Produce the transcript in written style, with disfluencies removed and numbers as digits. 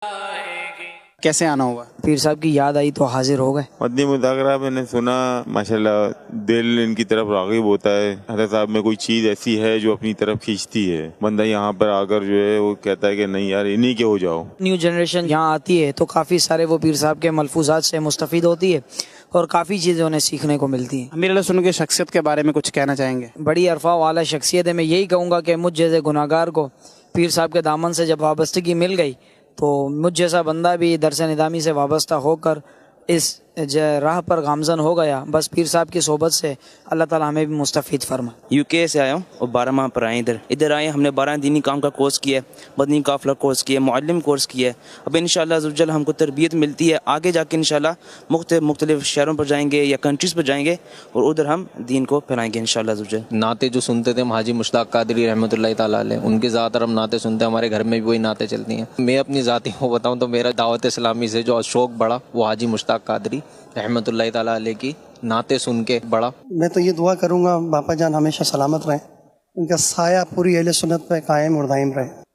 कैसे आना हुआ? पीर साहब की याद आई तो हाजिर हो गए। मदनी मुदाकरा मैंने सुना, माशाल्लाह दिल इनकी तरफ राग़िब होता है। हज़रत साहब में कोई चीज़ ऐसी है जो अपनी तरफ खींचती है, बंदा यहाँ पर आकर जो है वो कहता है कि नहीं यार इन्हीं के हो जाओ। न्यू जनरेशन यहाँ आती है तो काफ़ी सारे वो पीर साहब के मलफूजात से मुस्तफ़ीद होती है और काफ़ी चीज़ें उन्हें सीखने को मिलती हैं। अमीर सुन के शख्सियत के बारे में कुछ कहना चाहेंगे? बड़ी अरफा वाला शख्सियत है। मैं यही कहूँगा कि मुझ जैसे गुनाहगार को पीर साहब के दामन से जब वाबस्तगी मिल गई तो मुझ जैसा बंदा भी दरस निदामी से वाबस्ता होकर इस राह पर गामजन हो गया। बस पीर साहब की सोबत से अल्लाह ताला हमें भी मुस्तफ़ीद फरमा। यूके से आया हूँ और 12 माह पर आए इधर आए। हमने 12 दीनी काम का कोर्स किया है, मदनी काफ़िला कोर्स किया, मुअल्लिम कोर्स किया है। अब इंशाअल्लाह अज़्ज़वजल हमको तरबियत मिलती है, आगे जाके इंशाअल्लाह मुख्तलिफ शहरों पर जाएंगे या कंट्रीज़ पर जाएंगे और उधर हम दीन को फैलाएंगे इंशाअल्लाह अज़्ज़वजल। नाते जो सुनते थे हाजी मुश्ताक कादरी रहमतुल्लाह ताला अलैह, उनके ज़्यादातर हम नाते सुनते हैं। हमारे घर में भी वही नाते चलती हैं। मैं अपनी ज़ाती को बताऊँ तो मेरा दावत इस्लामी से जो शौक़ बढ़ा वो हाजी मुश्ताक कादरी रहमतुल्लाह ताला अलैह की नाते सुन के बड़ा। मैं तो ये दुआ करूँगा बापा जान हमेशा सलामत रहें, उनका साया पूरी अहले सुन्नत पे कायम और दायम रहे।